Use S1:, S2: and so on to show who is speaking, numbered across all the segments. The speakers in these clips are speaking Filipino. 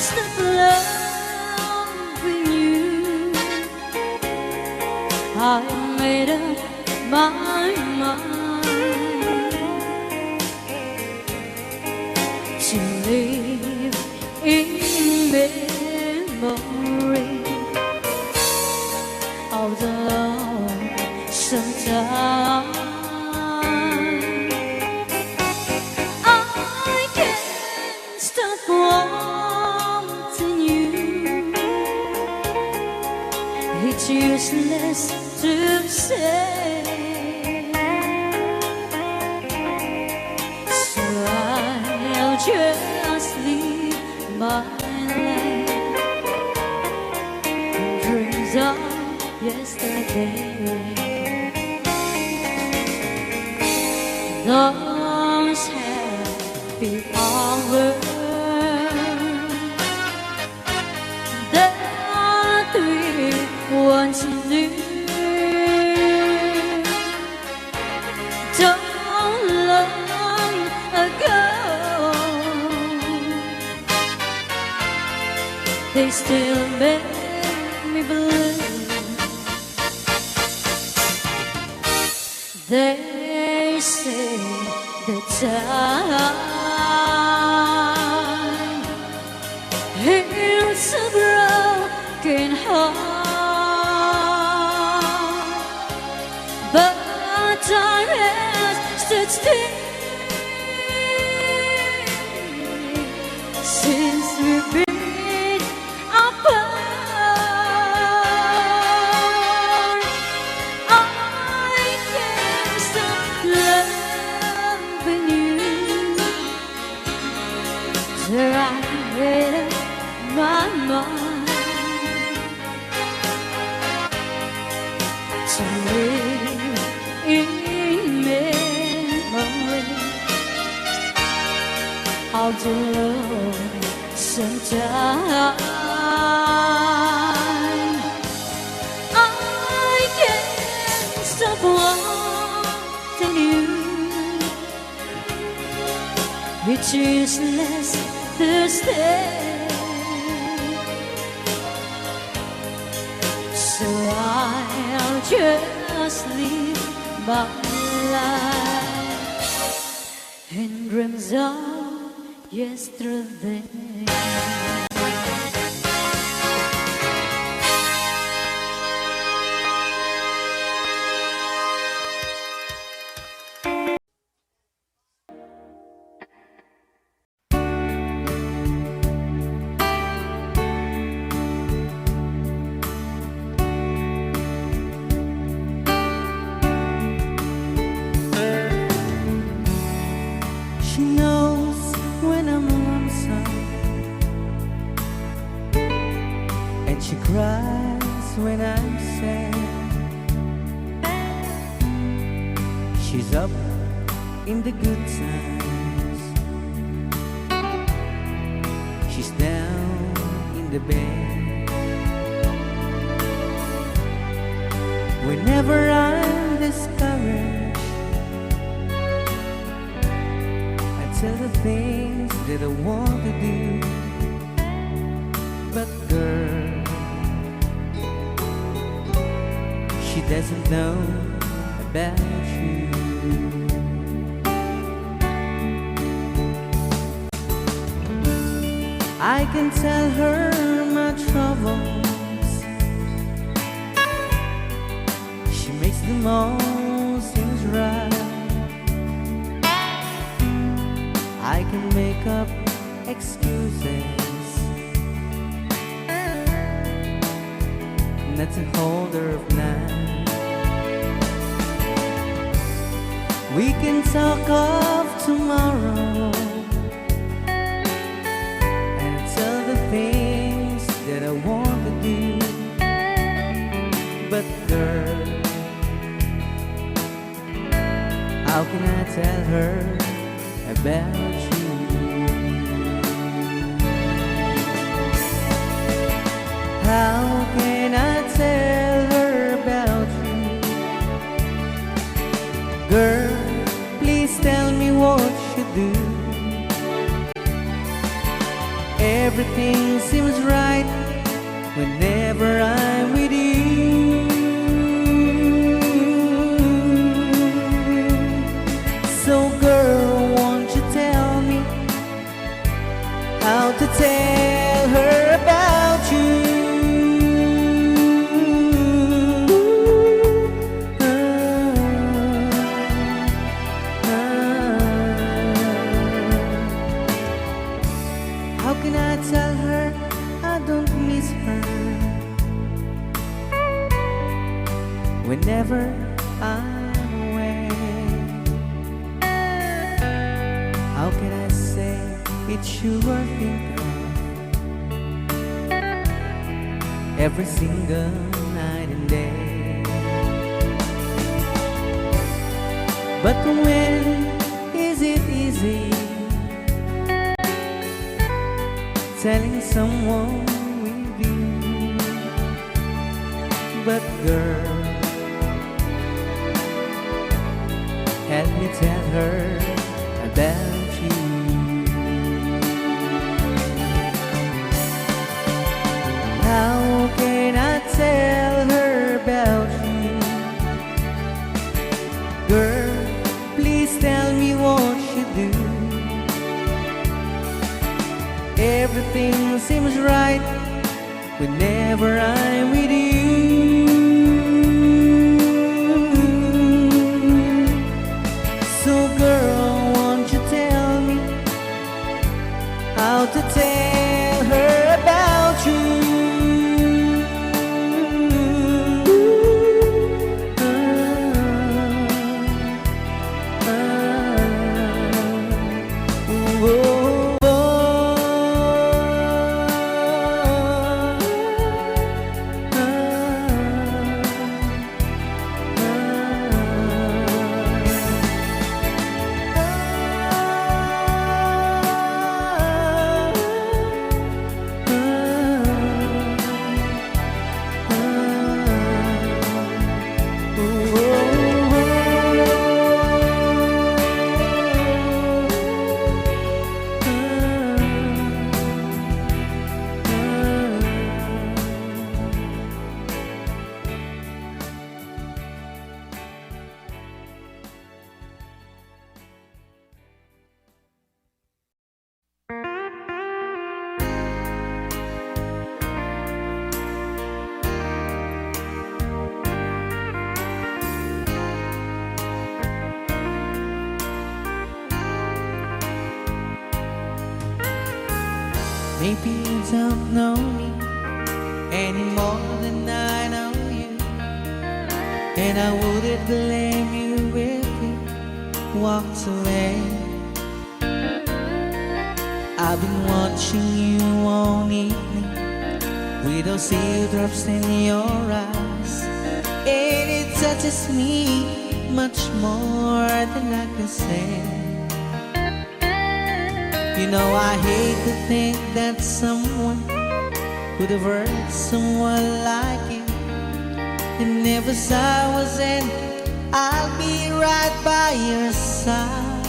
S1: stop loving you. I made up my mind to live in memory of the lonesome time. I can't stop wanting you. It's useless to say, so I'll just leave my life and dreams of yesterday. Those happy hours that we once knew, don't long ago, they still make me believe. They say that time heals a broken heart, but time has stood still since we've been apart. I can't stop loving you. Till I made up my mind to live in memory of the lonesome time. I can't stop wanting you. It's useless to stay, so I'll just live my life in dreams of yesterday.
S2: She knows when I'm lonesome, and she cries when I'm sad. She's up in the good times, she's down in the bed. Whenever I'm discouraged, tell the things that I want to do, but girl, she doesn't know about you. I can tell her my troubles, she makes them all seem right. I can make up excuses not to hold her of night. We can talk of tomorrow and tell the things that I want to do, but girl, how can I tell her about you? How can I tell her about you? Girl, please tell me what you do. Everything seems right whenever I'm with you. So girl, won't you tell me how to tell her about you? How can I tell her I don't miss her whenever I'm away? How can I say it's you I think of every single night and day? But when is it easy telling someone with you? But girl, help me tell her about you. How can I tell her about you? Girl, please tell me what you do. Everything seems right whenever I'm with you. So girl, won't you tell me how to tell her about you? Maybe you don't know me any more than I know you, and I wouldn't blame you if you walked away. I've been watching you all evening with those teardrops in your eyes, and it touches me much more than I can say. You know, I hate to think that someone could have hurt someone like you. And never saw I was in, I'll be right by your side.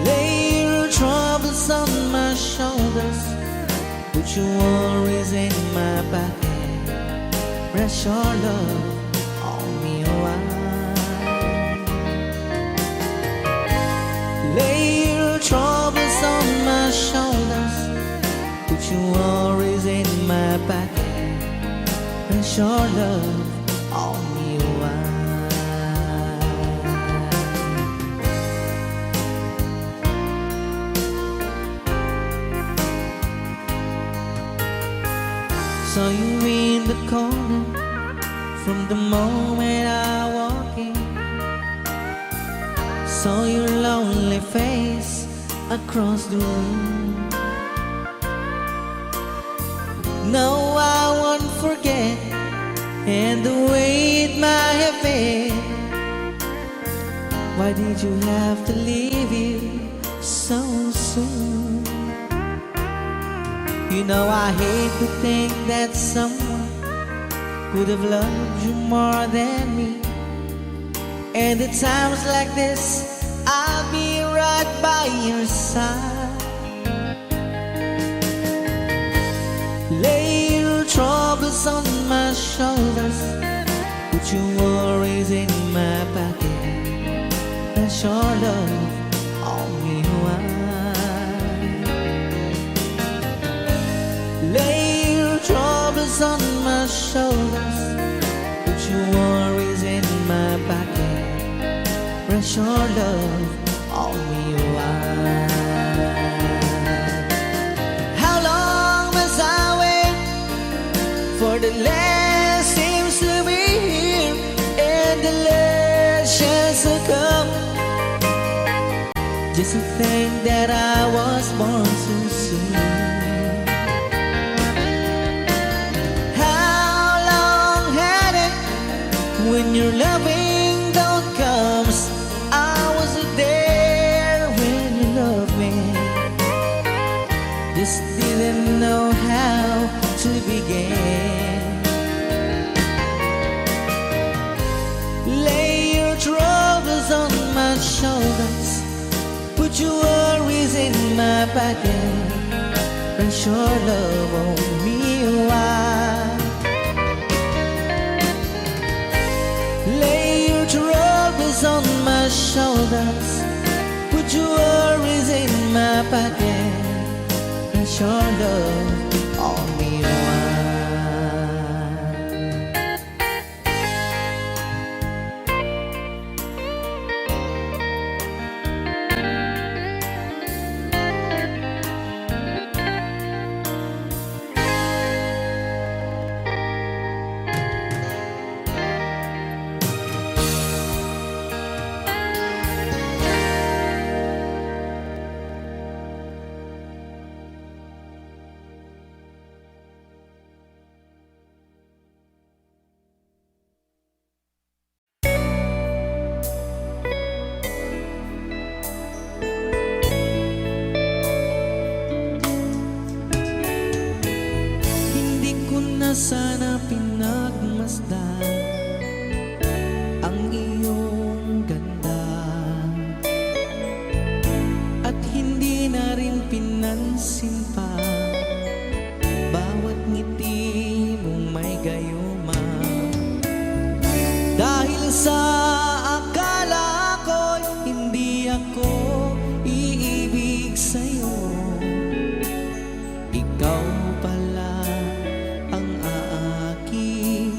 S2: Lay your troubles on my shoulders, put your worries in my pocket. Rest your love on me a while. Lay your troubles on my shoulders, put your worries in my pocket. Rest your love on me a while. Saw you in the corner from the moment I walk in. Saw your lonely face across the room. No, I won't forget, and the way it might have been. Why did you have to leave you so soon? You know, I hate to think that someone could have loved you more than me. And at times like this, I'll be right by your side. you always in my pocket. That's your love on me wide. Lay your troubles on my shoulders, put your worries in my pocket. Rest your love on me wide. How long must I wait for the last seems to be here and the last chance to come? Just to think that I was born so soon. How long had it when your loving don't comes? I wasn't there when you loved me. Just didn't know how to begin. Lay your troubles on my shoulders, put your worries in my pocket. Rest your love on me wide. Lay your troubles on my shoulders, put your worries in my pocket. Rest your love on me wide. Sana pinagmasdan ang iyong ganda, at hindi na rin pinansin pa bawat ngiti mong may gayuma. Dahil sa akala ko'y hindi ako iibig sa'yo, ikaw pala ang akin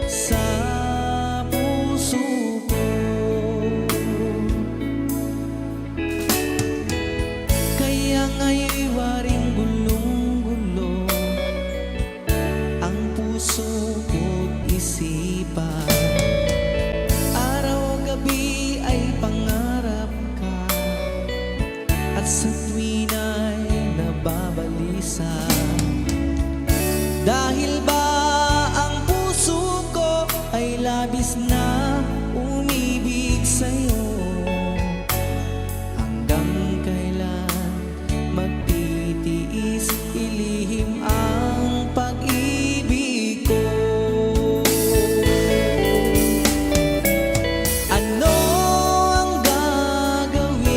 S2: sa puso ko. Kaya nga'y waring gulong-gulo ang puso ko't isipan. Araw-gabi ay pangarap ka, at sa tuwin ay nababalisa. Dahil ba ang puso ko ay labis na umibig sa'yo? Hanggang kailan magtitiis ilihim ang pag-ibig ko? Ano ang gagawin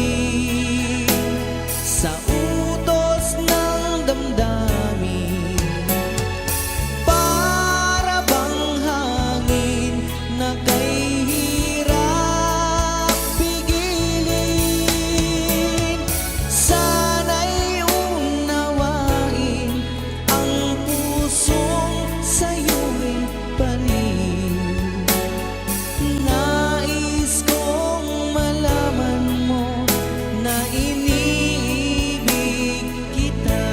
S2: sa utos ng damdamin? Para bang hangin na kay hirap pigilin? Sana'y unawain ang pusong sa'yo'y panin. Nais kong malaman mo na iniibig kita.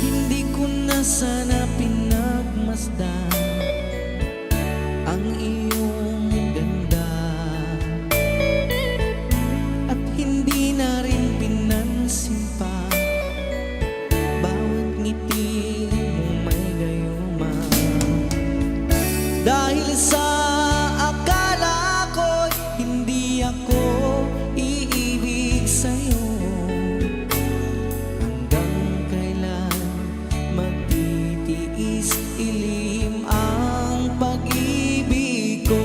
S2: Hindi ko na sana pinagmasdan ang iyong ganda, at hindi na rin pinansin pa bawat ngiti mong may gayuma. Dahil sa akala ko'y hindi ako iibig sa'yo, hanggang kailan magtitiis ilihim ang pag-ibig ko?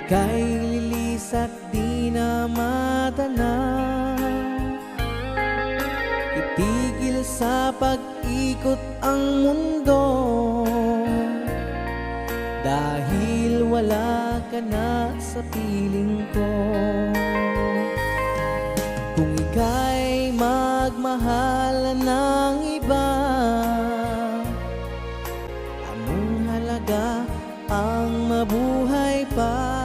S2: ika'y lilis at di na matanaw. Itigil sa pag-ikot ang mundo, dahil wala ka na sa piling ko. Kung ika'y magmahal ng iba, anong halaga ang mabuhay pa?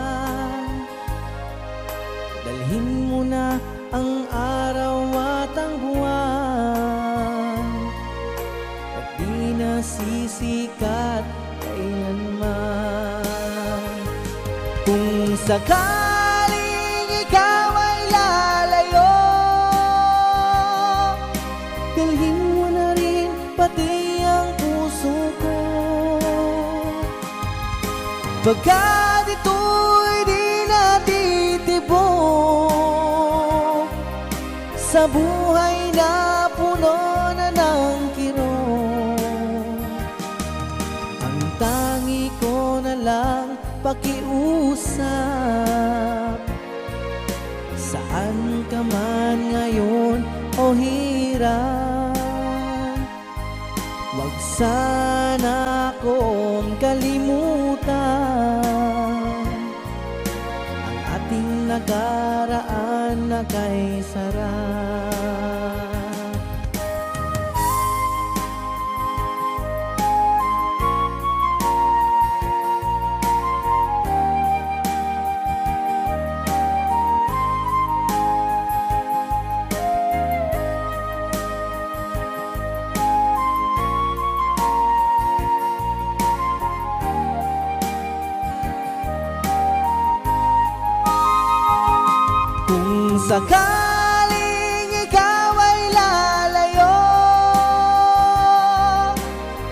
S2: Dalhin mo na ang araw at ang buwan, at di na sisikat kailanman. Kung sakaling ikaw ay lalayo, dalhin mo na rin pati ang puso ko. Pagkat ito'y di natitibok sa buhay na puno na ng kirot, ang tangi ko na lang pakiusap. Saan ka man ngayon o hirap, wag sana akong kalimutan ang ating nakaraan na kay sarap. Kung sakaling ikaw ay lalayo,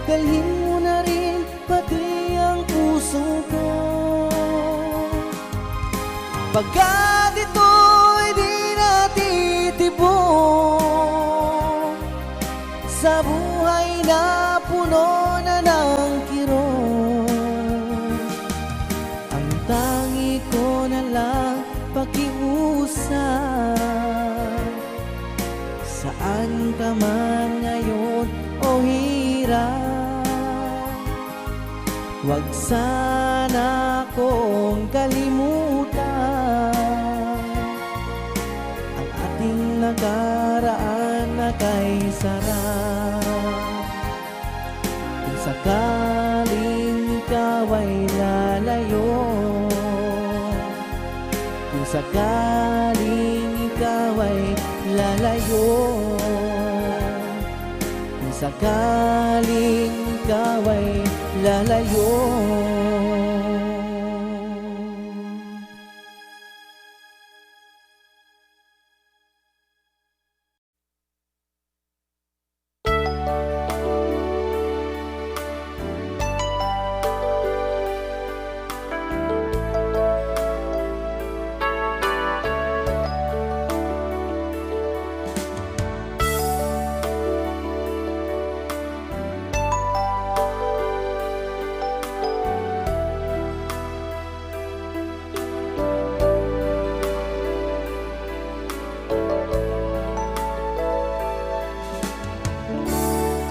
S2: dalhin mo na rin pati ang puso ko. Pagkat ito'y di natitibok sa buhay na puno na ng kirot, ang tangi ko na lang pakiusap. Saan ka man ngayon o hirap, wag sana akong kalimutan ang ating nakaraan na kay sarap. Kung sakaling ikaw ay lalayo, kung sakaling ikaw ay lalayo, kung sakaling ikaw ay lalayo.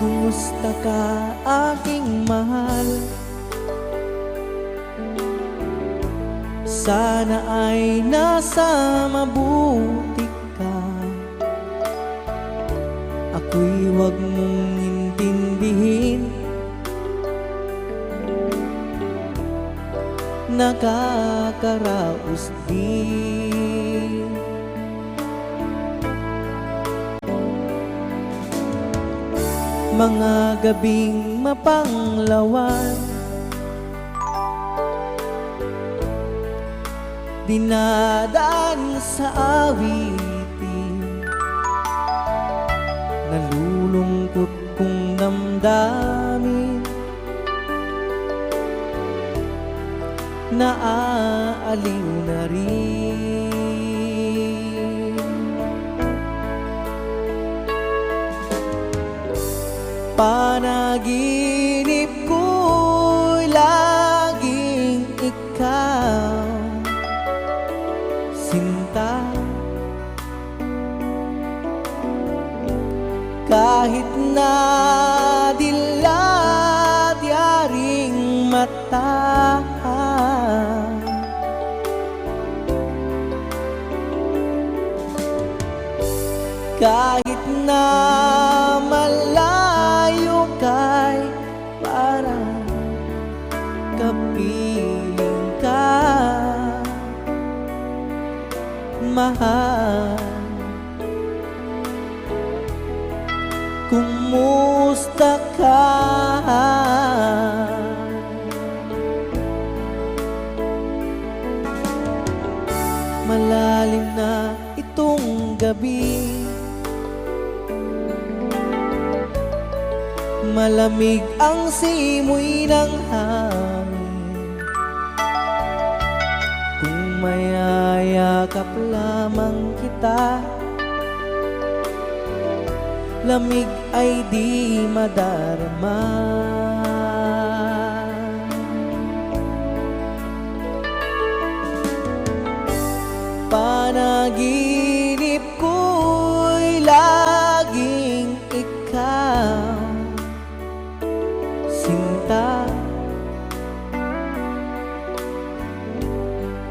S2: Kumusta ka aking mahal? Sana ay nasa mabuti ka. Ako'y wag mong intindihin, nakakaraos din. Mga gabing mapanglawan, dinadaan sa awitin, nalulungkot kong damdamin, naaaliw na rin. Panaginip ko'y laging ikaw, sinta. Kahit na dilat yaring mata, kahit na malayo kay parang kapiling ka, mahal. Kumusta ka? Malalim na itong gabi, malamig ang simoy ng hangin. Kung mayayakap lamang kita, lamig ay di madarama. Panaginip ko'y laging ikaw, sinta.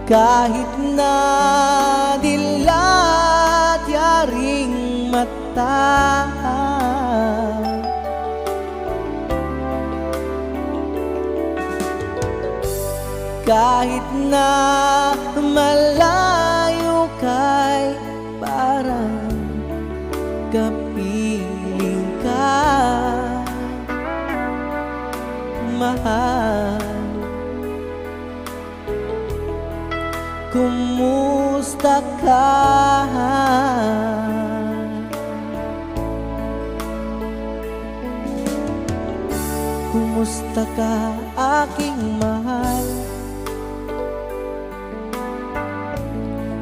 S2: Kahit na dilat yaring mata, kahit na malayo kay parang kapiling ka, mahal. Kumusta ka? Kumusta ka, aking mahal?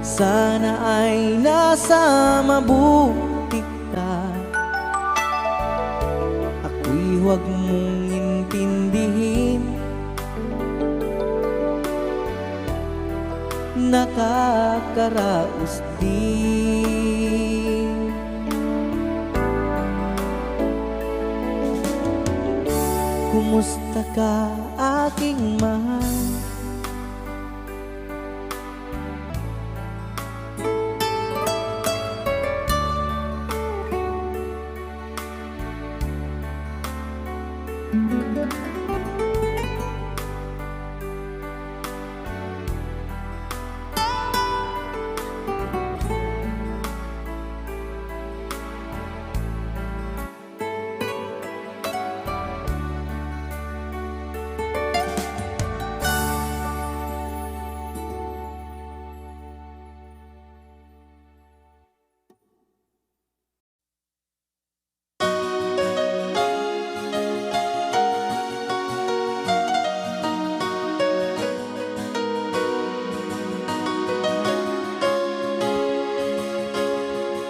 S2: Sana ay nasa mabuti ka. Ako'y huwag mong intindihin, nakakaraos din. Kumusta ka, aking mahal?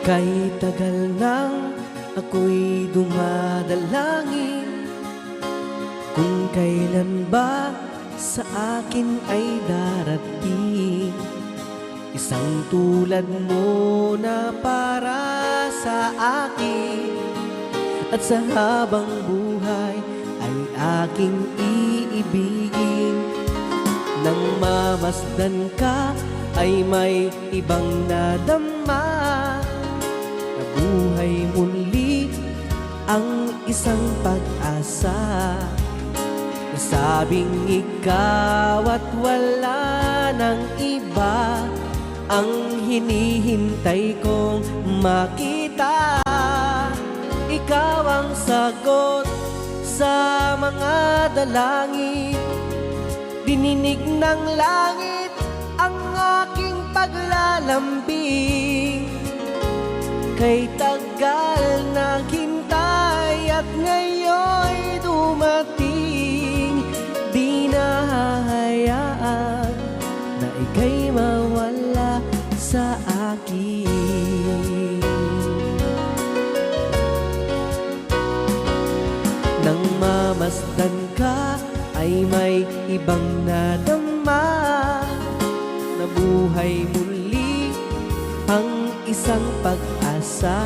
S2: Kay tagal nang ako'y dumadalangin, kung kailan ba sa akin ay darating isang tulad mo na para sa akin, at sa habang buhay ay aking iibigin. Nang mamasdan ka ay may ibang nadama, buhay muli ang isang pag-asa. Nasabing ikaw at wala nang iba ang hinihintay kong makita. Ikaw ang sagot sa mga dalangin, dininig ng langit ang aking paglalambing. Kay tagal naghintay at ngayon'y dumating, di na hahayaan na ika'y mawala sa akin. Nang mamasdan ka ay may ibang nadama, na buhay muli ang isang pag-asa.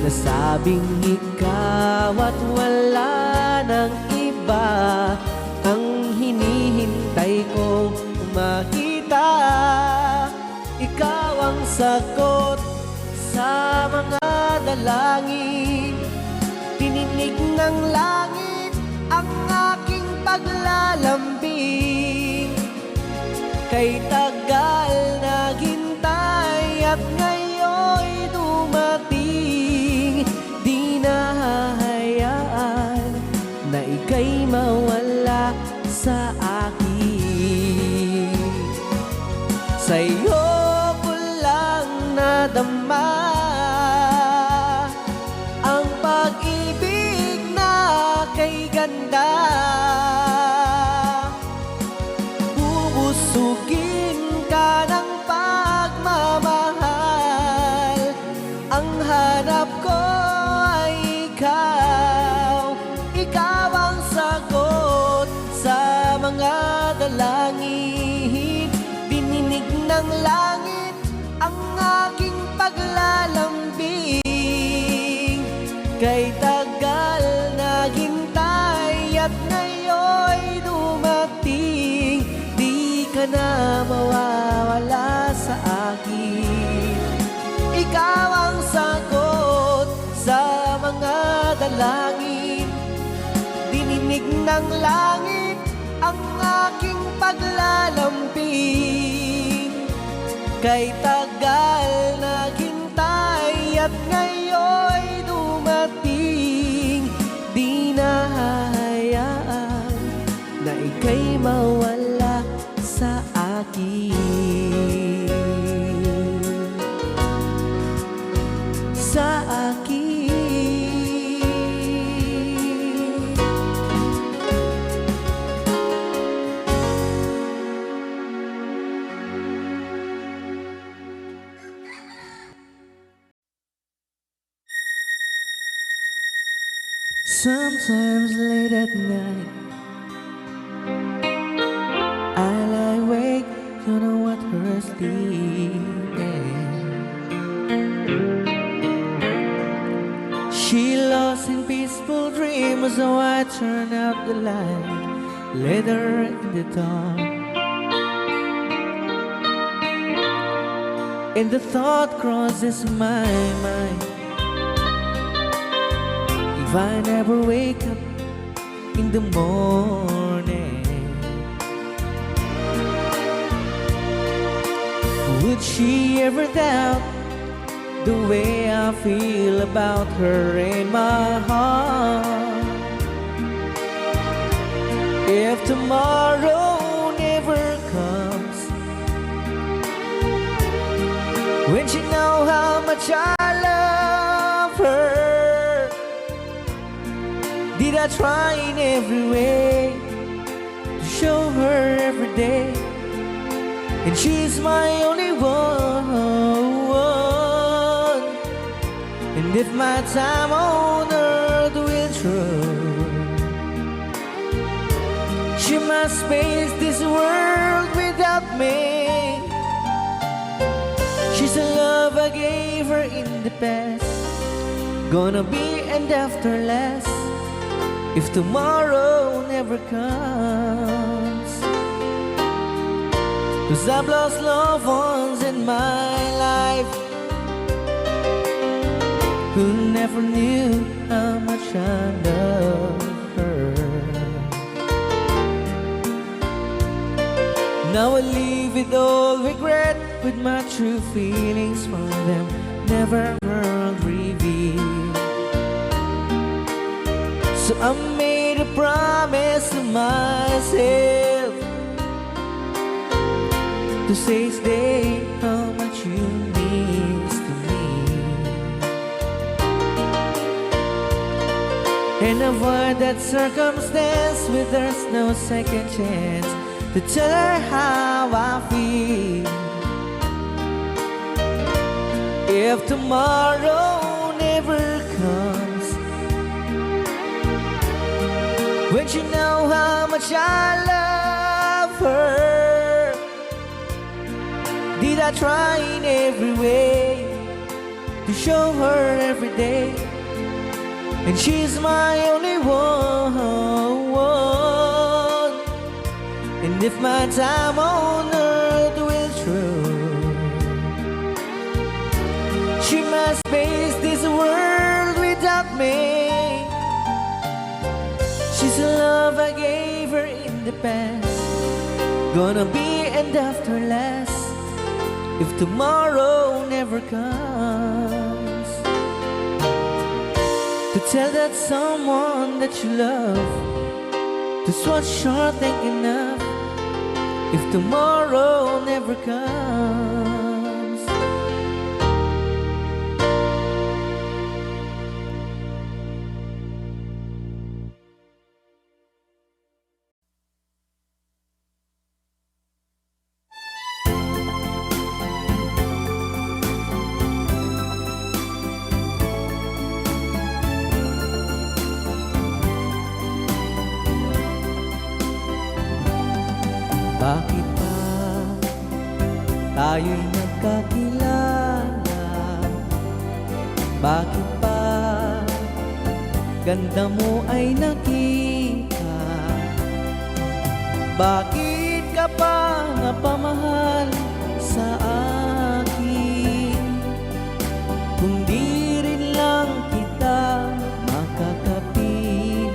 S2: Nasabing ikaw at wala ng iba ang hinihintay kong makita. Ikaw ang sagot sa mga dalangin. Tininig ng langit ang aking paglalambing. Kay tagal naghintay at ngayon'y dumating. Di nahahayaan na ika'y mawala sa akin. Sa'yo ko lang nadama ang pag-ibig na kay ganda. Bubusugin ka ng pagmamahal. Ang hanap ko ay ikaw. Ikaw ang sagot sa mga dalangin. Dininig ng langit ang aking paglalambing. Kay tagal naghintay at ngayon'y dumating. Di ka na mawawala sa akin. Ikaw ang sagot sa mga dalangin. Dininig ng langit ang aking paglalambing. Kay tagal naghintay at ngayon'y dumating. Di nahahayaan na ika'y mawala sa akin. Sa akin. Sometimes late at night I lie awake, you know what her sleeping. She lost in peaceful dreams, so I turned out the light, led her in the dark. And the thought crosses my mind, if I never wake up in the morning, would she ever doubt the way I feel about her in my heart? If tomorrow never comes, when she know how much I love her, did I try in every way to show her every day? And she's my only one. And if my time on earth will through, she must face this world without me. She's the love I gave her in the past, gonna be and after last, if tomorrow never comes. 'Cause I've lost loved ones in my life who never knew how much I love her. Now I live with all regret, with my true feelings for them never world revealed. So I made a promise to myself to say each day how much you mean to me, and avoid that circumstance where there's no second chance to tell her how I feel. If tomorrow never comes, when you know how much I love her, Did I try in every way to show her every day, and she's my only one. And if my time on earth will through, she must face this world without me. She's the love I gave her in the past, gonna be end after last if tomorrow never comes. To tell that someone that you love, this was sure think enough if tomorrow never comes. Bakit ba tayo'y nagkakilala? Bakit ba ganda mo ay nakita? Bakit ka pa napamahal sa akin? Kung di rin lang kita makakapiling,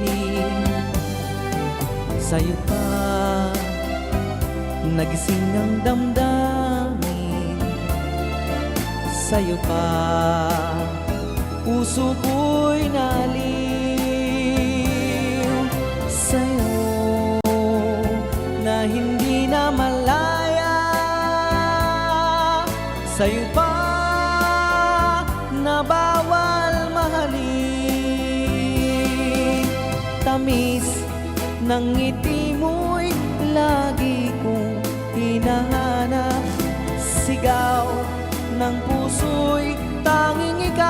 S2: sa'yo pa nagising ang damdamin, sa'yo pa puso ko'y naliw. Sa'yo na hindi na malaya, sa'yo pa na bawal mahalin. Tamis ng ngiti mo'y lagi kong hinahanap, sigaw ng puso'y tanging ikaw.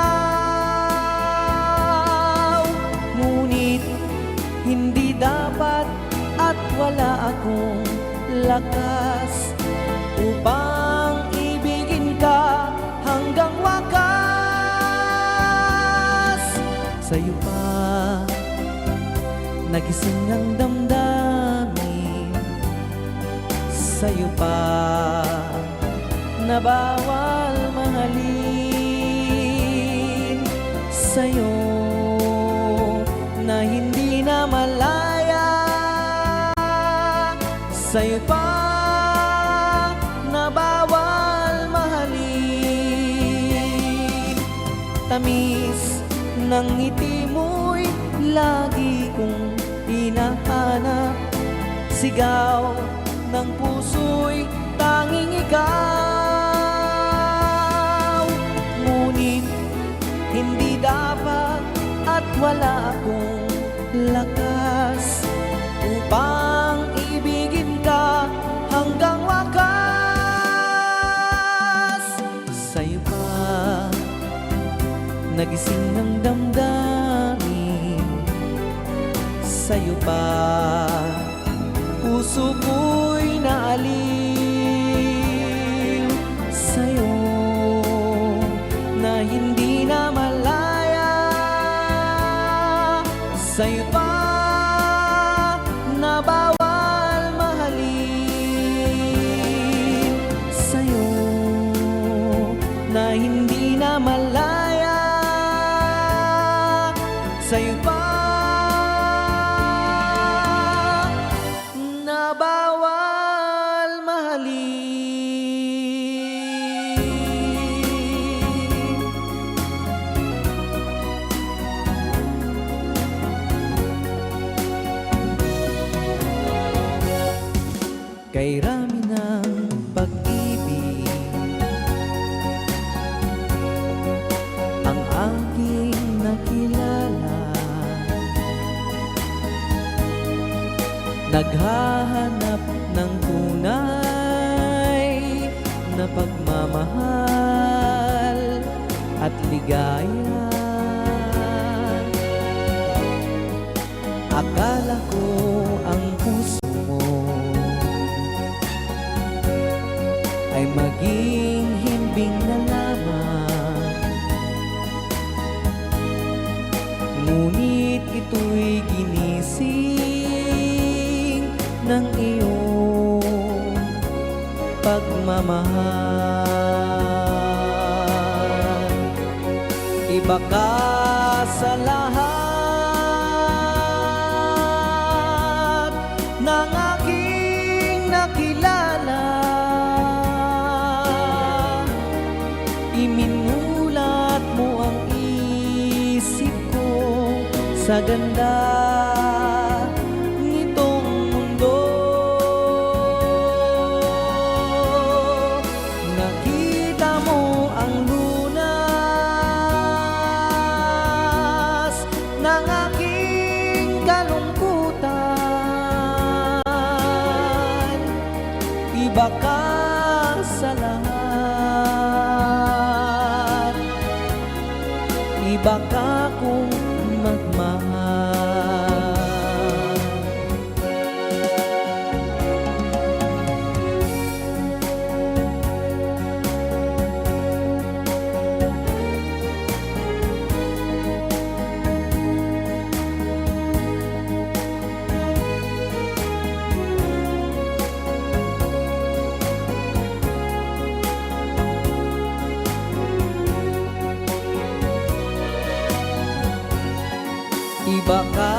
S2: Ngunit hindi dapat at wala akong lakas upang ibigin ka hanggang wakas. Sa'yo pa nagising ang damdamin, sa'yo pa na bawal mahalin, sa'yo na hindi na malaya, sa'yo pa na bawal mahalin. Tamis ng ngiti mo'y lagi kong hinahanap, sigaw ng puso'y tanging ikaw. Ngunit hindi dapat at wala akong lakas upang ibigin ka hanggang wakas. Sa'yo pa nagising ng damdamin, sa'yo pa puso ko'y naaliw, sa'yo na hindi na malaya, sa'yo pa na bawal mahalin, sa'yo na hindi na malaya, sa'yo pa na bawal mahalin. Kay rami ng pag-ibig ang aking nakilala, naghahanap ng tunay na pagmamahal at ligaya. Akala ko ang puso mo ay maging himbing na lamang. Ngunit ito'y ginising ng iyong pagmamahal. Iba ka sa lahat ng aking nakilala. Iminulat mo ang isip ko sa ganda nitong mundo. Nakita mo ang lunas ng aking kalungkutan. Iba ka sa lahat, iba ka kung magmahal. Iba ka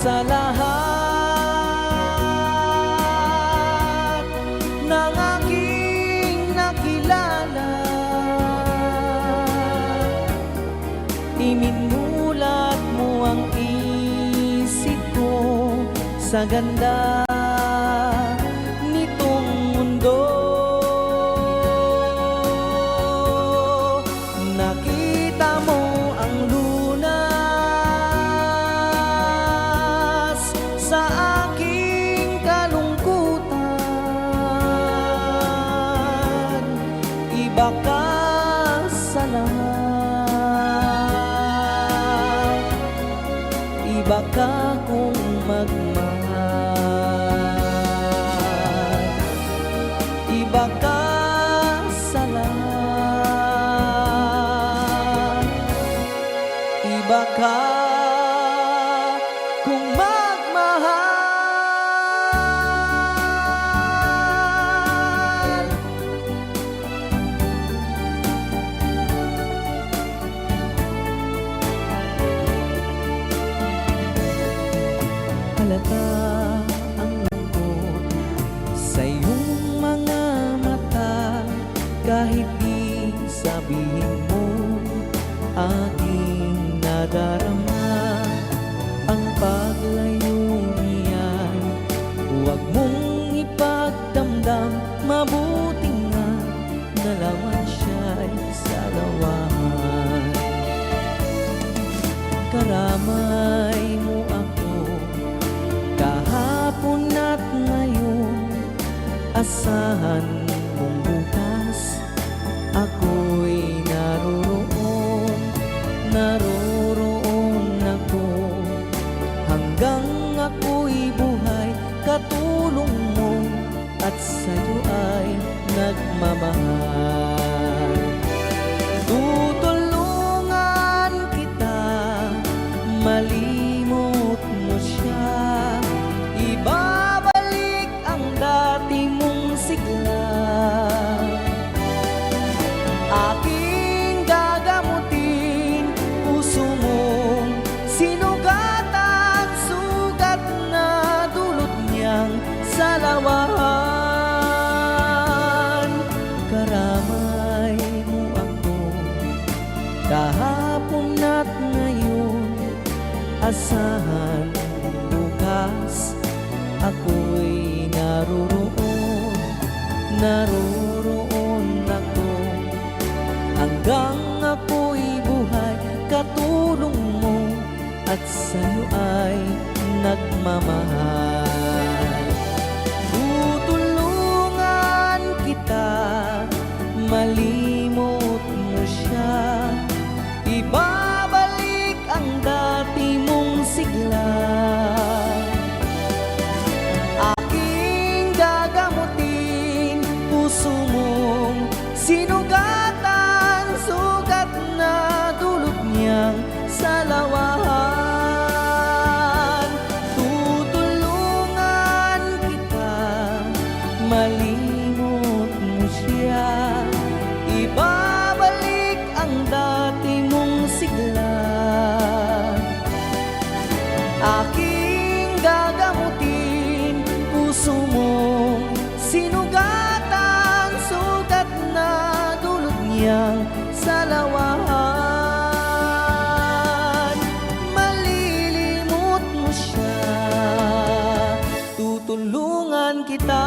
S2: sa lahat ng aking nakilala. Iminulat mo ang isip ko sa ganda nitong mundo. Nakita mo ang lunas sa aking kalungkutan. Iba ka sa lahat, iba ka kung magmahal. Iba ka sa lahat, iba ka kung magmahal. Halata ang lungkot sa iyong mga mata, kahit di sabihin mo aking nadarama. Ang paglayo niyan, huwag mong ipagdamdam. Mabuti nga na laman siya'y salawahan. Karamay mo ako kahapon at ngayon. Asahan mong bukas ako'y naroroon. Naroroon ako hanggang ako'y buhay. Katulong mo at sa'yo ay nagmamahal. Tutulungan kita, malimot mo siya. Ibabalik ang dati mong sigla. Aking gagamutin puso mong sinugatan, sugat na dulot niyang salawahan. Karamay mo ako kahapon at ngayon. Asahan bukas ako'y naroroon. Naroroon ako hanggang ako'y buhay. Katulong mo at sa'yo ay nagmamahal. Tutulungan kita, malimot mo siya. Ibabalik ang dati mong sigla. Aking gagamutin puso mo malimot mo siya, ibabalik ang dati mong sigla. Aking gagamutin puso mong sinugatan, sugat na dulot niyang salawahan. Malilimot mo siya, tutulungan kita.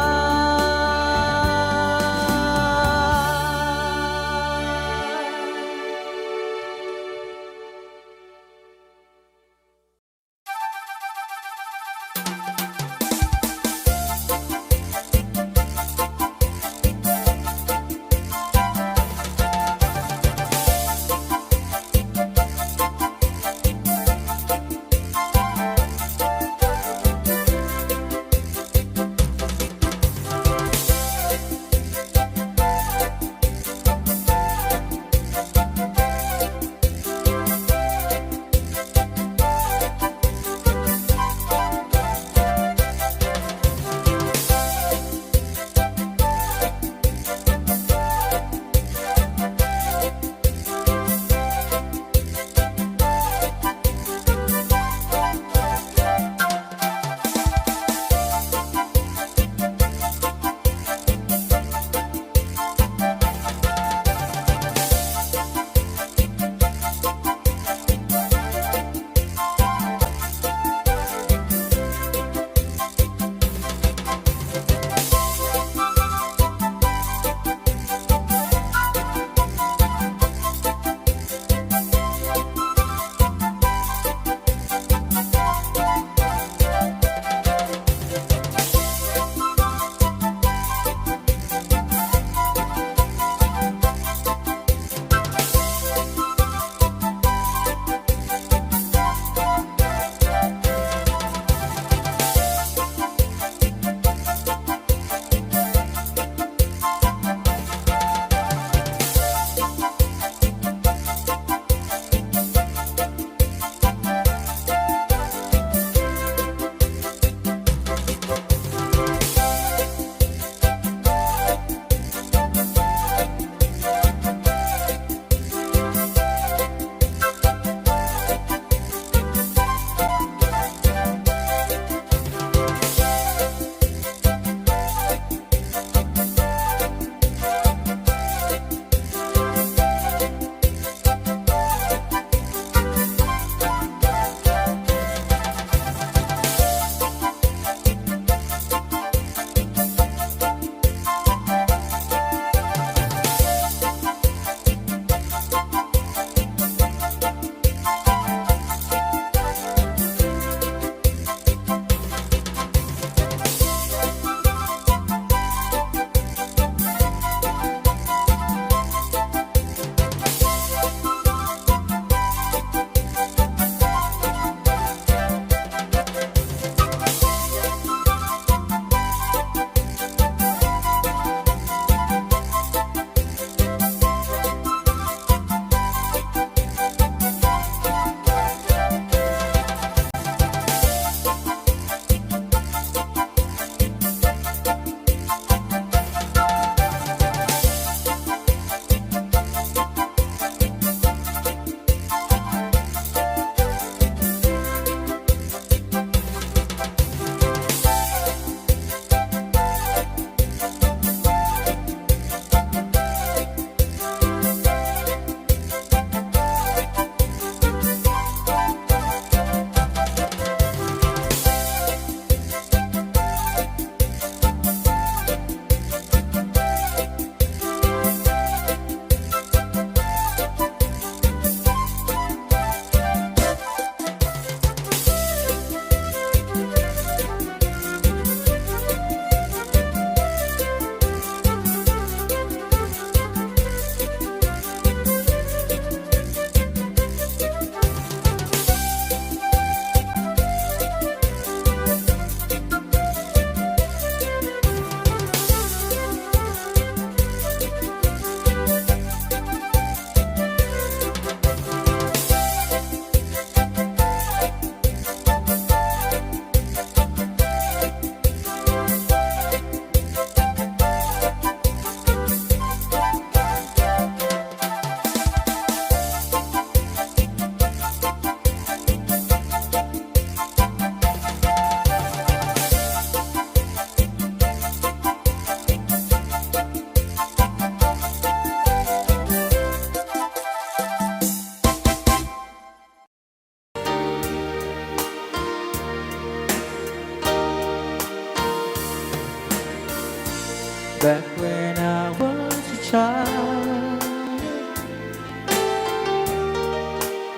S2: back when I was a child.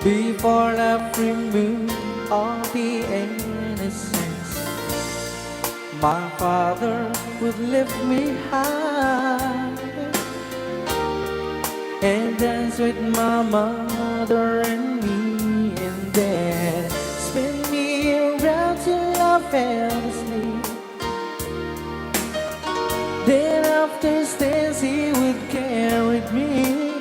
S2: Before life removed all the innocence, my father would lift me high and dance with my mother and me, and then spin me around till I fell asleep. Then after stands he would carry me,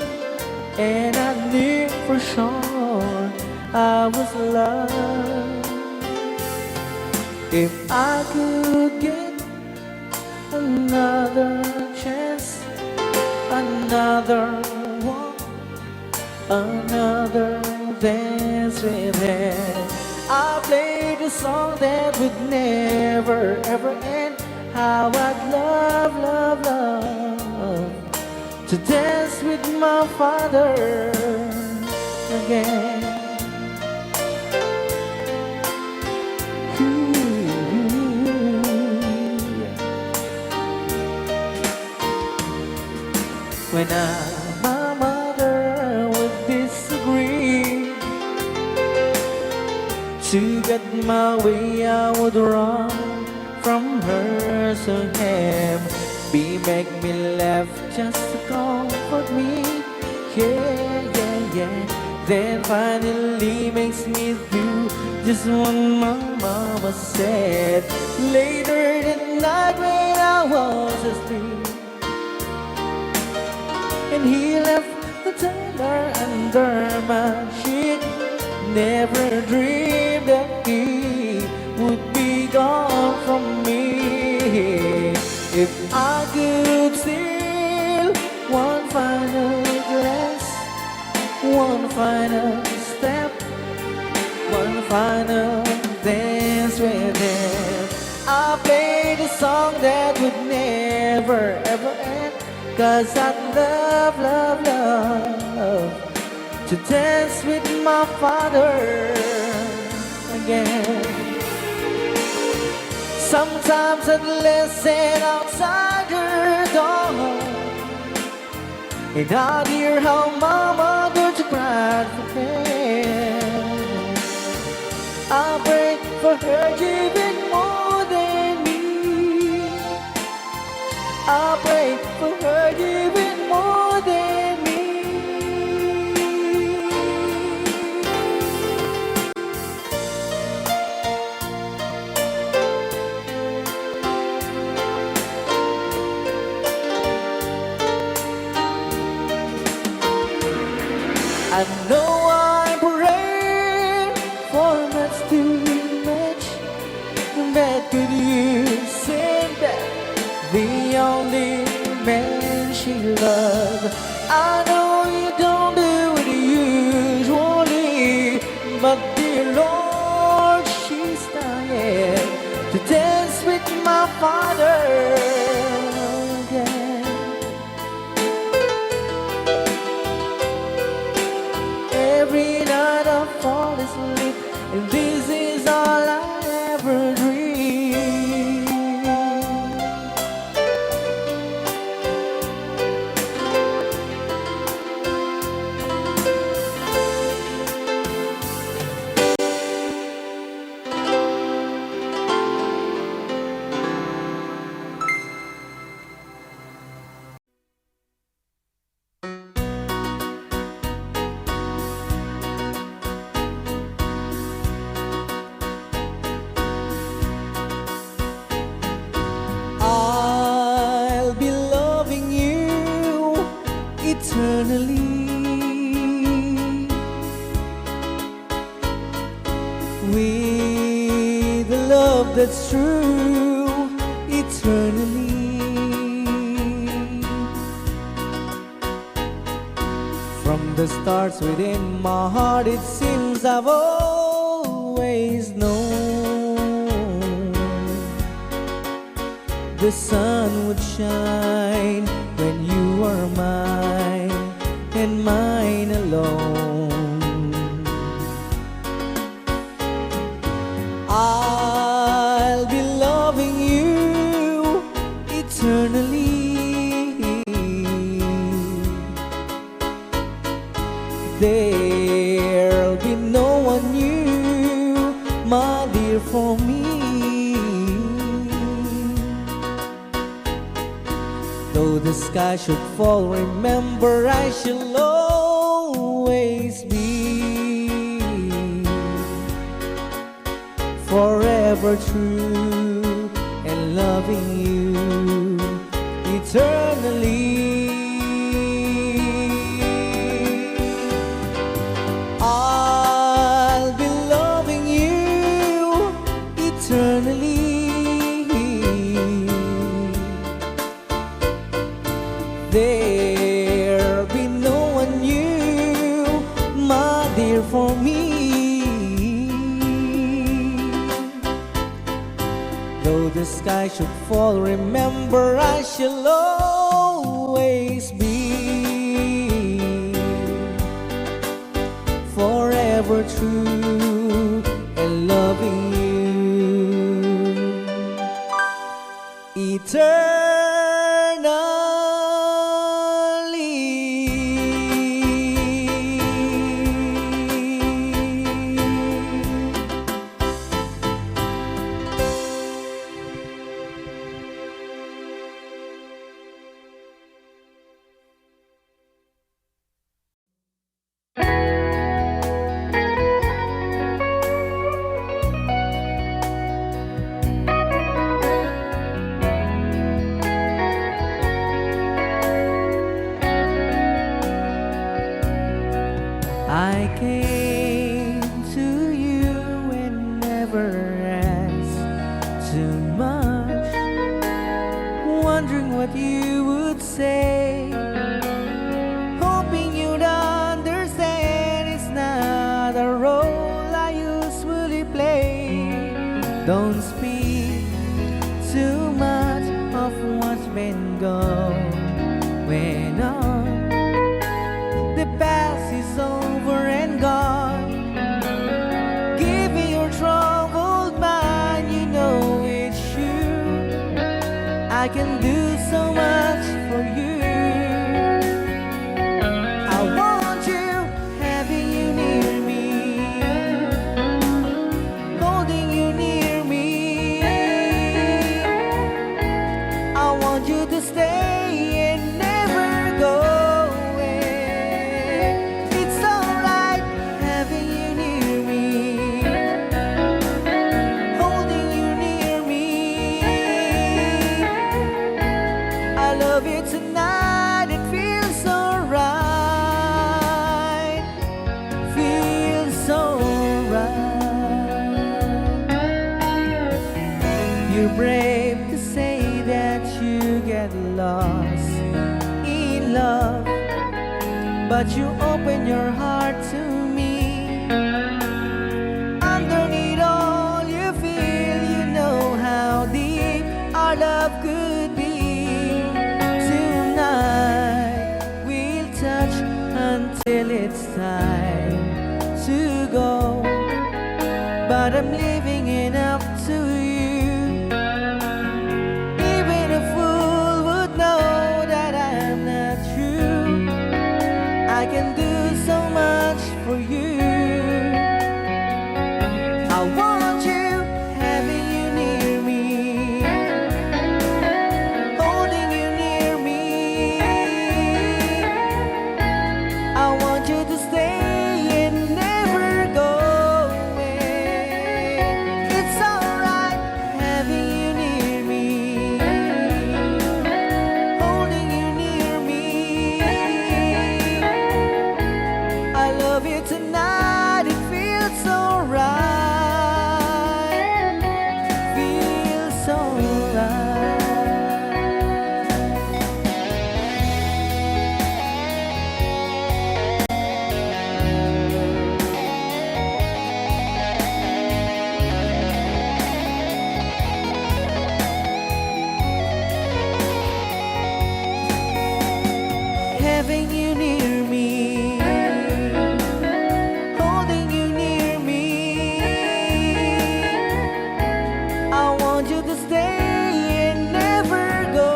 S2: and I knew for sure I was loved. If I could get another chance, another walk, another dance with him, I played a song that would never ever end. How I'd love, love, love to dance with my father again. When my mother would disagree, to get my way I would run from her so happy, make me laugh just to comfort me. Yeah, yeah, yeah. Then finally makes me do just what my mama said. Later that night when I was asleep, and he left the tumbler under my sheet, never dreamed that he would be gone from me. If I could steal one final glance, one final step, one final dance with him, I played a song that would never ever end. 'Cause I'd love, love, love to dance with my father again. Sometimes I'd listen outside her door, and I'd hear how my mother cried for him. I pray for her even more than me. I pray for her even more than me. I know I prayed for much too much, but could you say that the only man she loved? I know you don't do it usually, but dear Lord, she's dying to dance with my father again. Every night I fall asleep, and this is all I ever dream. I'll be loving you eternally, with a love that's true eternally. From the stars within my heart, it seems I've always known the sun would shine when you were mine and mine alone. I'll be loving you eternally, there'll be no one new, my dear, for me. Though the sky should fall, remember I shall always be forever true and loving you eternally. I'll be loving you eternally. There'll be no one new, my dear, for me. Though the sky should fall, remember I shall always be forever true and loving you eternally. I came to you and never asked too much, wondering what you would say, hoping you'd understand it's not a role I usually play. Don't speak too much of what's been going on. The past is over and gone. Give me your troubled mind, you know it's true. I can do so much for you. I want you, having you near me, holding you near me. I want you to stay and never go. I love you tonight, it feels so right, feels so right. You're brave to say that you get lost in love, but you open your heart to me. Underneath all you feel, you know how deep our love could be. We'll touch until it's time to go, but I'm leaving it up to you. Even a fool would know that I'm not true. I can do so much for you. I want you, having you near me, holding you near me. I want you to stay and never go away. It's alright, having you near me, holding you near me. I love you tonight, it feels so right, feels so right. Having you near me, holding you near me. I want you to stay and never go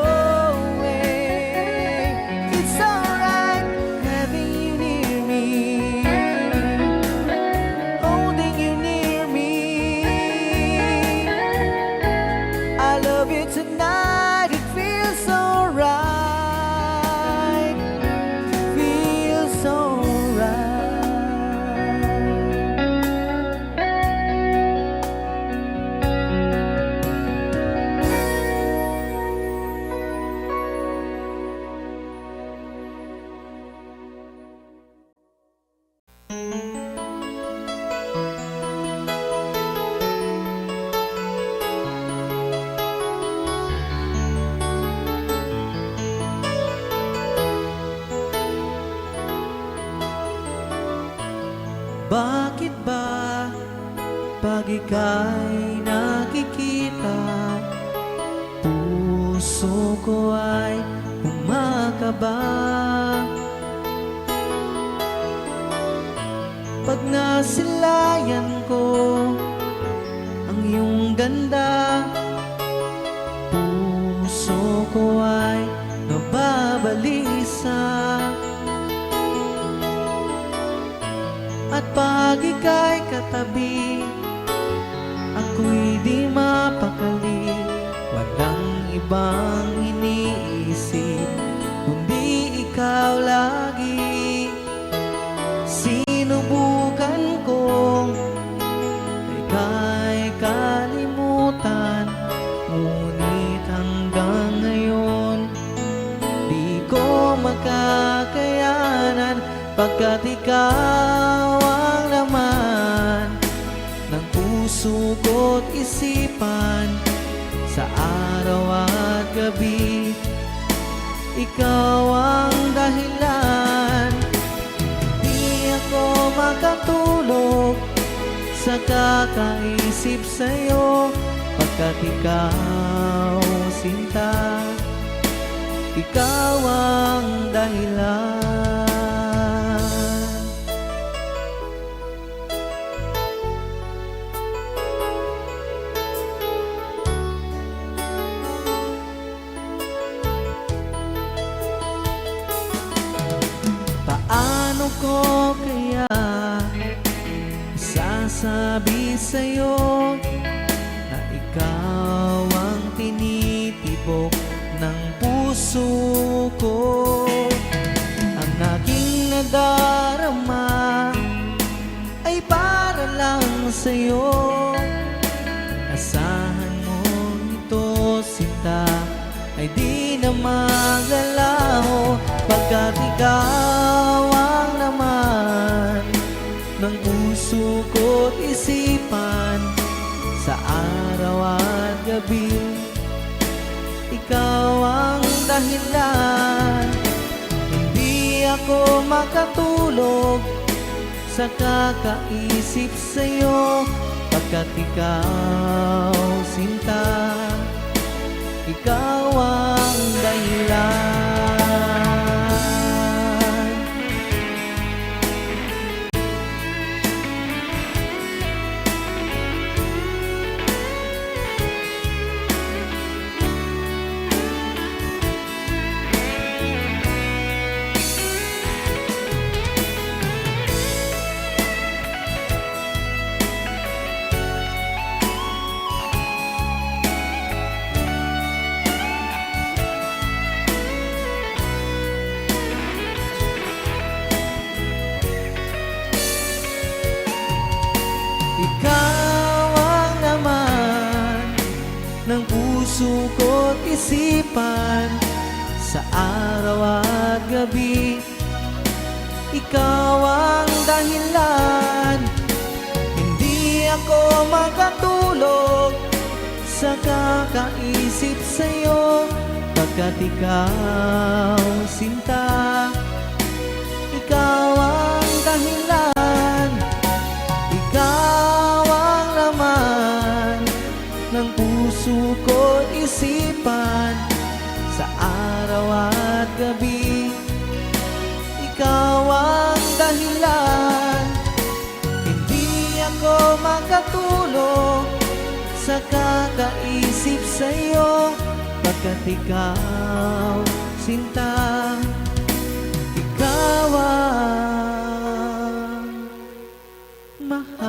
S2: away. It's alright, having you near me, ika'y nakikita, puso ko ay kumakaba. Pag nasilayan ko ang iyong ganda, puso ko ay nababalisa. At pag ika'y katabi, ako'y di mapakali. Walang ibang iniisip, kundi ikaw lagi. Sinubukan kong ika'y kalimutan, ngunit hanggang ngayon di ko makakayanan, pagkat ikaw ang laman ng puso ko't isipan. Sa araw at gabi, ikaw ang dahilan. Di ako makatulog sa kakaisip sa'yo, pagkat ikaw, sinta, ikaw ang dahilan. Paano ko kaya sasabi sa'yo na ikaw ang tinitibok ng puso ko? Ang aking nadarama ay para lang sa'yo. Asahan mo ito, sinta, ay di na magalaw, pagkat ikaw ang laman ng puso ko't isipan. Sa araw at gabi, ikaw ang dahilan. Hindi ako makatulog sa kakaisip sa'yo, pagkat ikaw, sinta, ikaw ang dahilan. Ikaw ang laman ng puso ko't isipan. Sa araw at gabi, ikaw ang dahilan. Hindi ako makatulog sa kakaisip sa'yo, pagkat ikaw, sinta, ikaw ang dahilan. Ikaw ang laman ng puso ko't isipan. Sa araw at gabi, ikaw ang dahilan. Hindi ako makatulog sa kakaisip sa'yo, pagkat ikaw, sinta, ikaw ang mahal.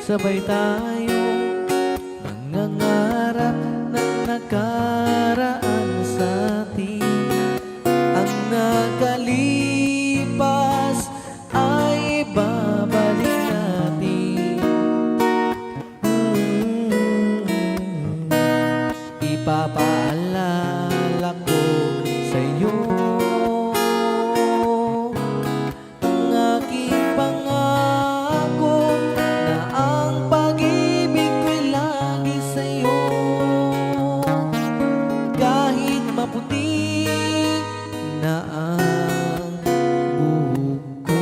S2: sabay tayo nangangarap ng nakaraan sa atin. Ang nakalipas ay babalik natin. Ipapaalala ko sa'yo ang aking pangako na ang pag-ibig ko'y lagi sa'yo. Kahit maputi na ang buhok ko.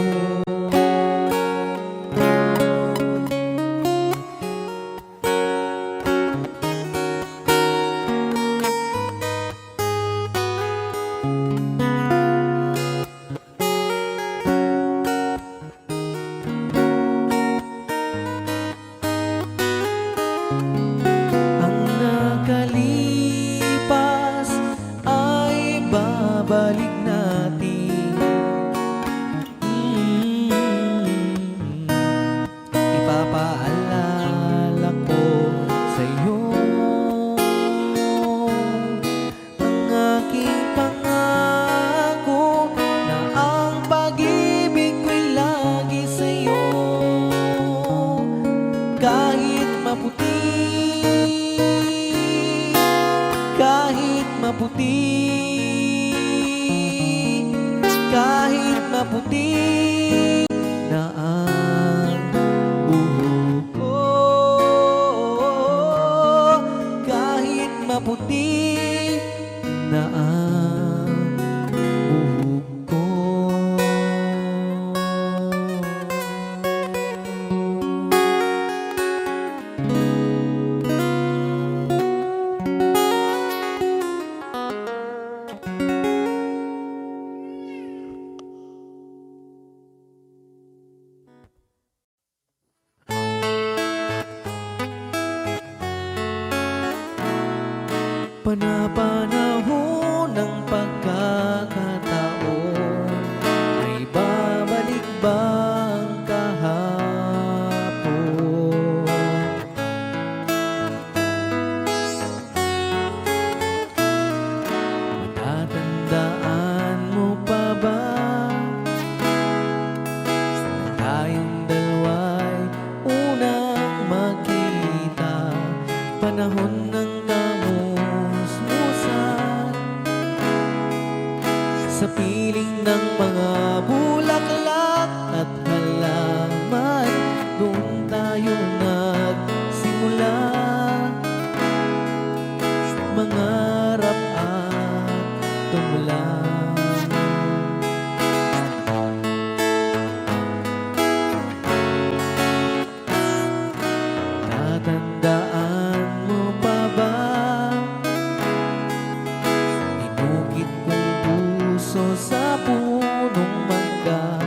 S2: Ang nakalipas ay babalik natin. Ipapaalala ko sa'yo ang aking pangako na ang pag-ibig ko'y lagi sa'yo. Kahit maputi, kahit maputi, kahit maputi na ang buhok ko. Kahit maputi na ang buhok ko. Panapanahon ng pagkakataon, ay babalik ba ang kahapon? Matatandaan mo pa ba na tayong dalawa'y unang magkita? Panahon ng sa piling ng mga bulaklak at halaman, doon tayo nagsimula mangarap at tumulong. Tatandaan mo pa ba inukit kong puso sa punong mangga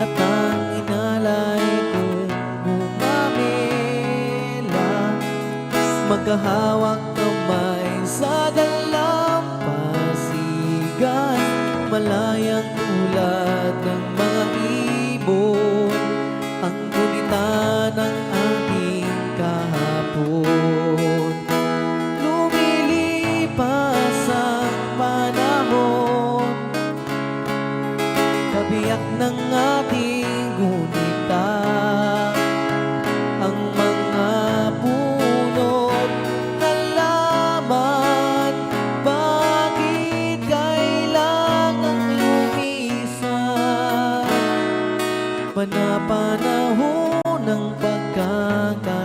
S2: at ang inalay kong gumamela, magkahawak kamay sa dalampasigan, malayang tulad ng mga ibon, ang gunita ng ating kahapon. Lumilipas ang panahon, kabiyak ng ating gunita, ang mga punot halaman, bakit kailangang lumisan? Panapanahon ng pagkakataon,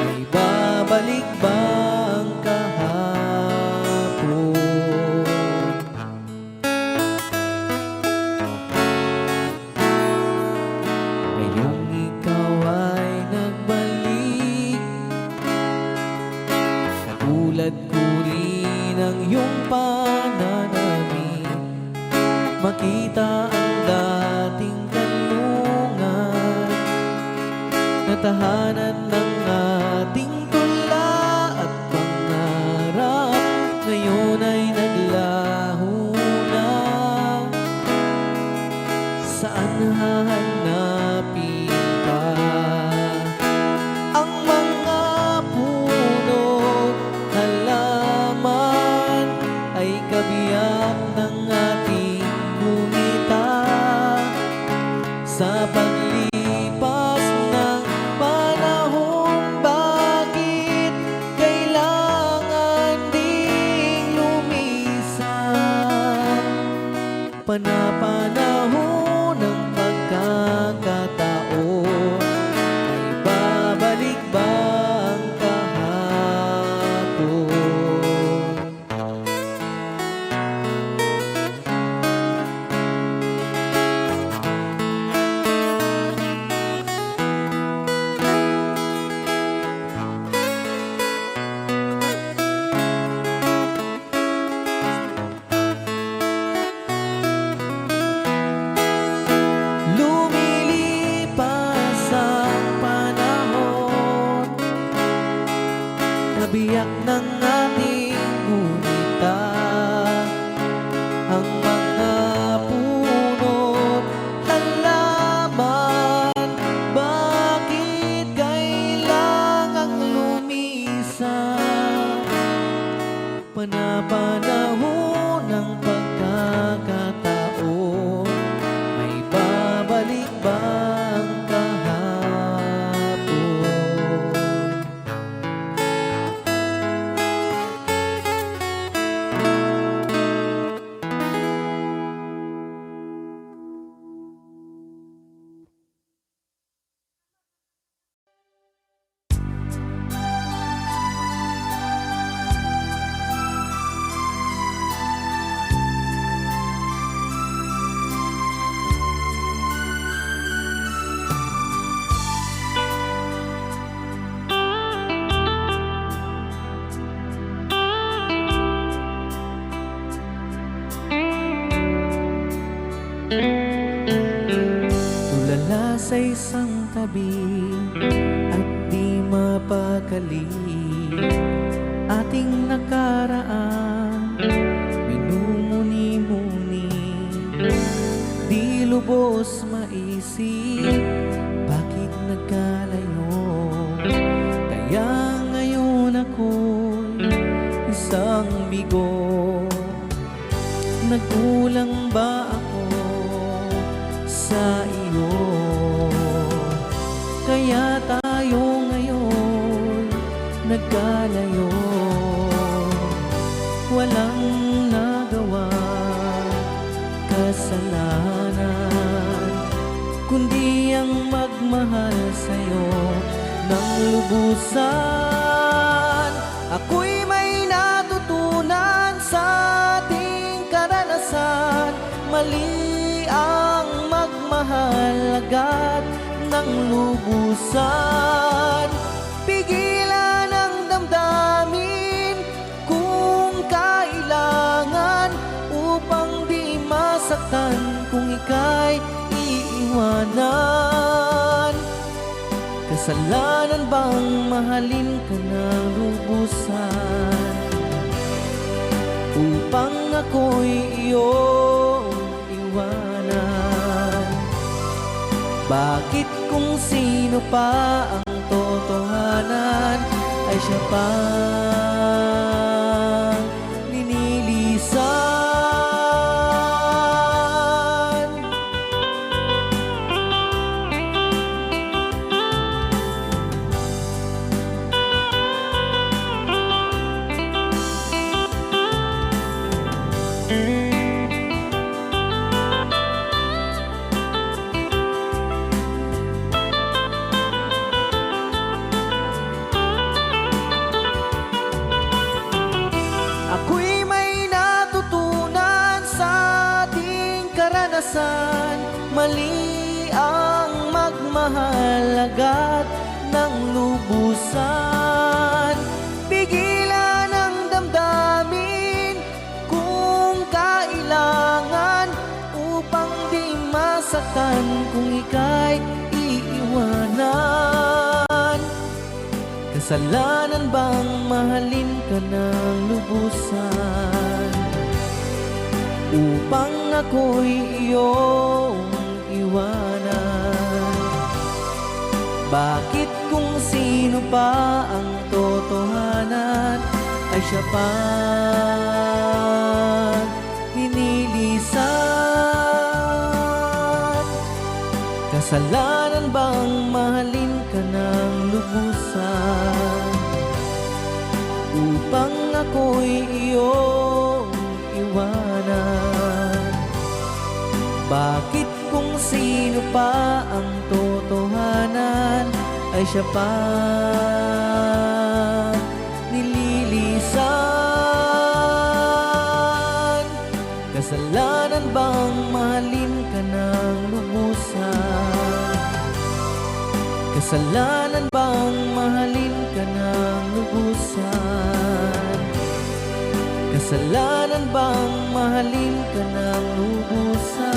S2: ay babalik ba ang kahapon? Ngayong ikaw ay nagbalik, katulad ko rin ang iyong pananamit, makita ang dating kanlungan na tahanan ng ating tula at pangarap, ngayon ay naglaho na. Saan hahanapin ka? nabiyak ng ating gunita. Ang mga puno't halaman, bakit kailangang lumisan? Panapanahon ng pagkakataon, may babalik bang kahapon? Tulala sa isang tabi at di mapakali, ating nakaraan minumuni-muni, di lubos maisip bakit nagkalayo. Kaya ngayon ako'y isang bigo. Nagkulang ba ako sa iyo? Kaya tayo ngayon nagkalayo. Walang nagawa kasalanan, kundi ang magmahal sa'yo ng lubusan. Ako'y may natutunan sa ating karanasan. Mali ang magmahal agad ng lubusan. Pigilan ang damdamin kung kailangan, upang di masaktan kung ika'y iiwanan. Kasalanan bang mahalin ka ng lubusan, upang ako'y iyong iwanan? Bakit kung sino pa ang totohanan ay siya pa linilisan? Ako'y may natutunan sa ating karanasan. Mali ang magmahal agad ng lubusan. Pigilan ang damdamin kung kailangan, upang di masaktan kung ika'y iiwanan. Kasalanan bang mahalin ka ng lubusan, upang ako'y iyong iwanan? Bakit kung sino pa ang totohanan ay siya pa linilisan? Kasalanan bang mahalin ka ng lubusan, upang ako'y iyong iwanan? Bakit kung sino pa ang totohanan ay siya pa nililisan? Kasalanan bang mahalin ka ng lubusan? Kasalanan bang mahalin ka ng lubusan? Kasalanan bang mahalin ka ng lubusan?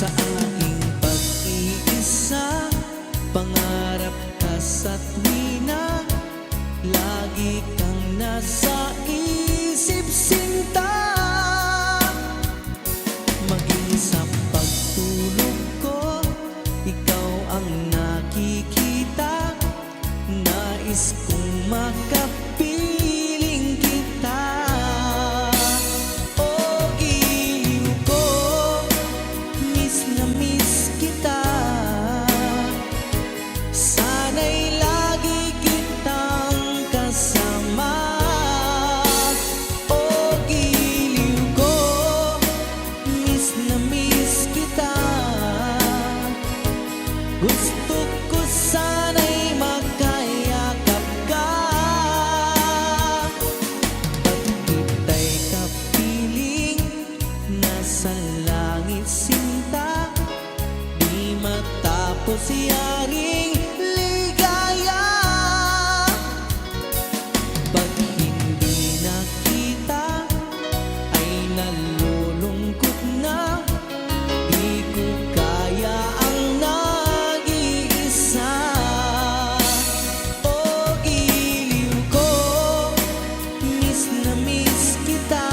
S2: Sa aking pag-iisa, pangarap ka sa tuwina, lagi kang nasa isip, sinta. Maging sa pagtulog ko, ikaw ang nakikita. Nais kong makapiling kita. O giliw ko, miss na miss kita. Sana'y lagi kitang kasama. O giliw ko, miss na miss kita. Gusto ko sana'y magkayakap ka. Pag kita'y kapiling, nasa langit sinta, di matapos yaring ligaya. Pag hindi nakita, ay nalulungkot na. Di ko kaya ang nag-iisa. O giliw ko, miss na miss kita.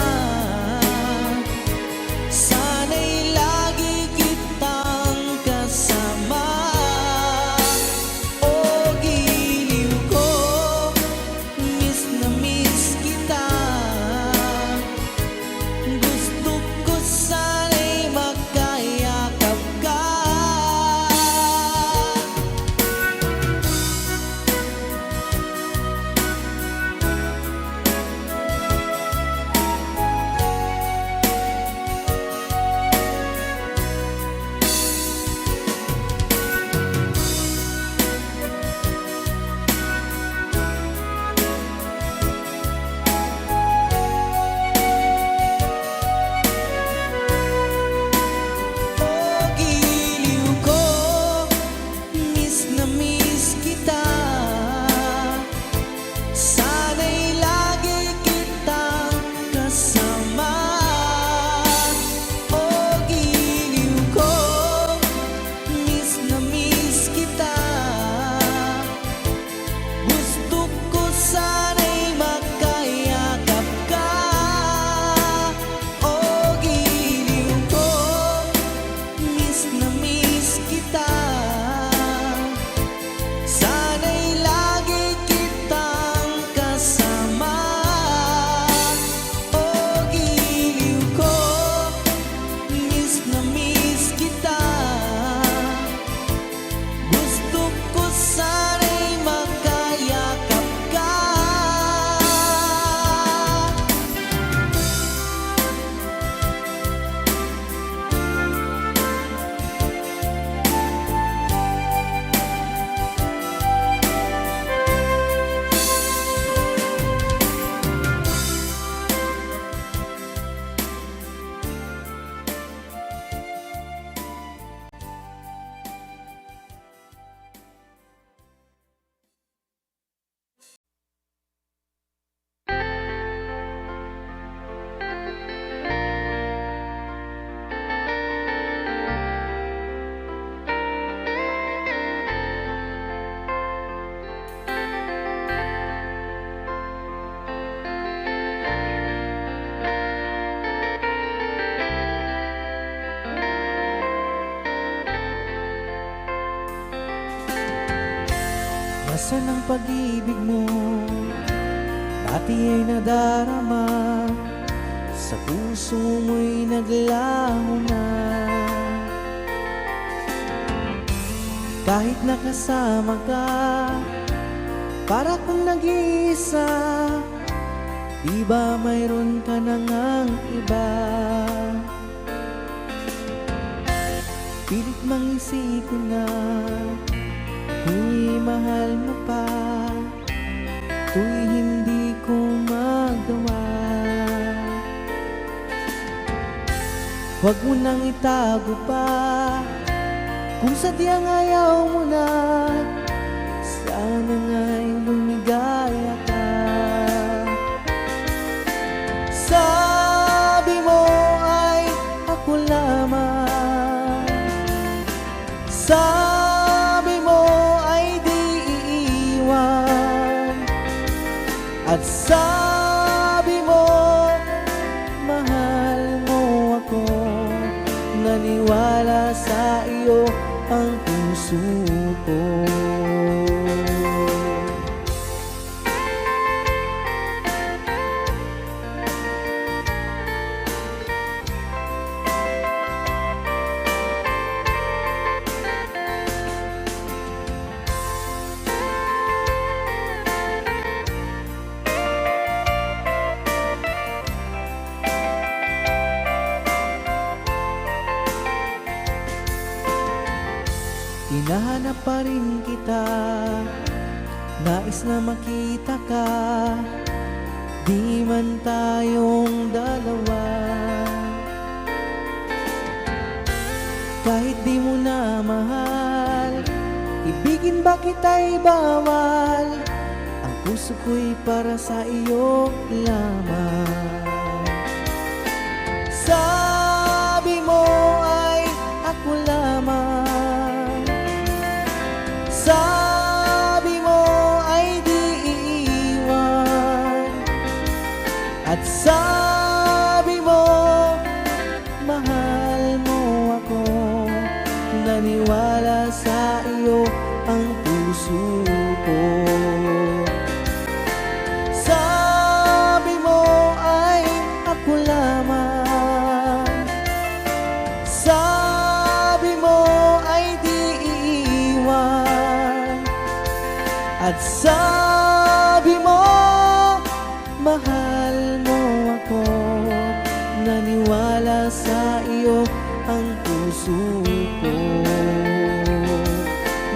S2: Sana'y lagi kitang kasama. O giliw ko, miss na miss kita. Gusto ko sana'y magkayakap ka. O giliw ko, miss na miss kita. Sana'y lagi kitang kasama. O giliw ko, miss na miss kita. Gusto ko sana'y magkayakap ka. O giliw ko, miss na miss kita. Sana'y lagi kitang kasama. O giliw ko, miss na miss kita. Gusto ko sana'y magkayakap ka. Nasaan ang pag-ibig mo? Dati ay nadarama, sa puso mo'y naglaho na. Kahit nakasama ka, para kung nag-iisa. Di ba mayroon ka na ngang iba? Pilit mang isipin na tuw'y mahal mo pa, tuw'y hindi ko magawa. Huwag mo nang itago pa, kung sadyang ayaw mo na, sana nga'y lumigaya ka. Sabi mo ay ako lamang, At sabi mo, mahal mo ako. Naniwala sa iyo ang puso ko. Hinahanap pa rin kita, nais na makita ka, di man tayong dalawa. Kahit di mo na mahal, ibigin ba kita'y bawal? Ang puso ko'y para sa iyo lamang. Sabi mo ay ako lamang. Sabi mo ay di iiwan. At sabi mo, mahal mo ako. Naniwala sa iyo ang puso ko. Sabi mo ay ako lamang. Sabi mo ay di iiwan. At sabi mo, mahal mo ako. Naniwala sa iyo ang puso ko.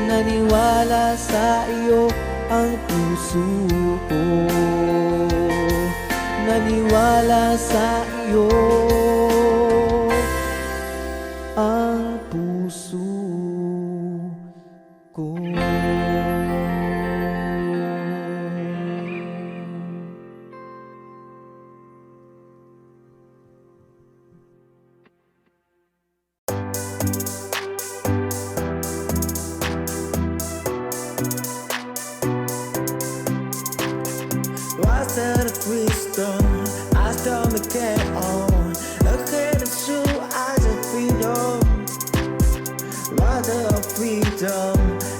S2: Naniwala sa iyo ang puso ko. Naniwala sa iyo ang puso ko.
S3: Was that a wisdom? I don't get on. Ahead of you, I just freedom. What a freedom?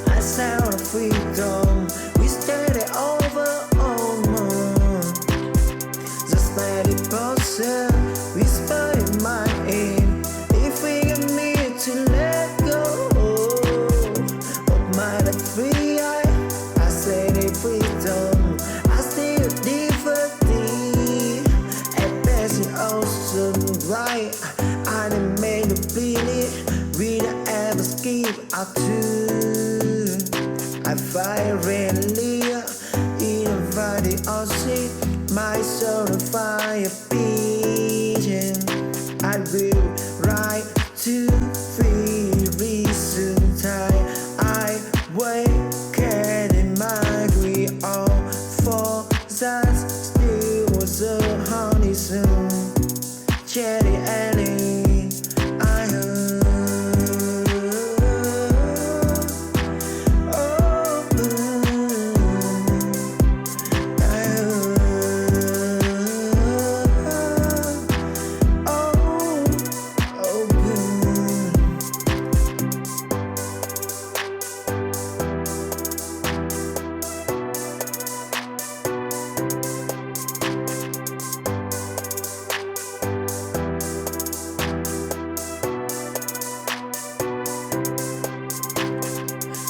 S3: I sound of freedom. We started over almost. Just let it possess. Whisper in my ear. If we get me to let go of my free eye, I said it freedom. Right, I didn't make to bleed it. We don't ever skip out to. I fire really in a body of shit. My soul on fire beating. I will ride to free reason time. I wake in my green all for that still was a honey soon. Cherry Annie, I heard. Oh, I heard. Oh,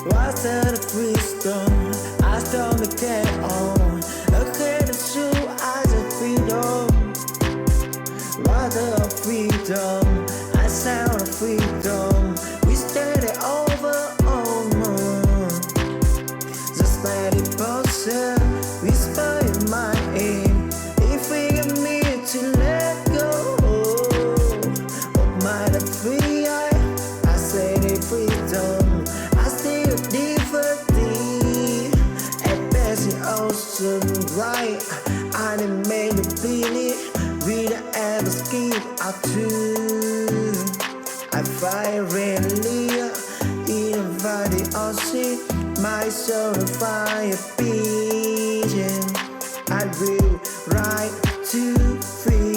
S3: was that a wisdom? I don't get on. Ahead of you, I just freedom. What a freedom? I sound of freedom. We started over almost. Just let it possess. Whisper in my ear. If we get me to let go of my free eye, I said it freedom. I still differently at best in ocean right. I didn't make to feel it. We don't ever skip out to. I fire really in a body of shit. My soul on fire beating. I feel right to feel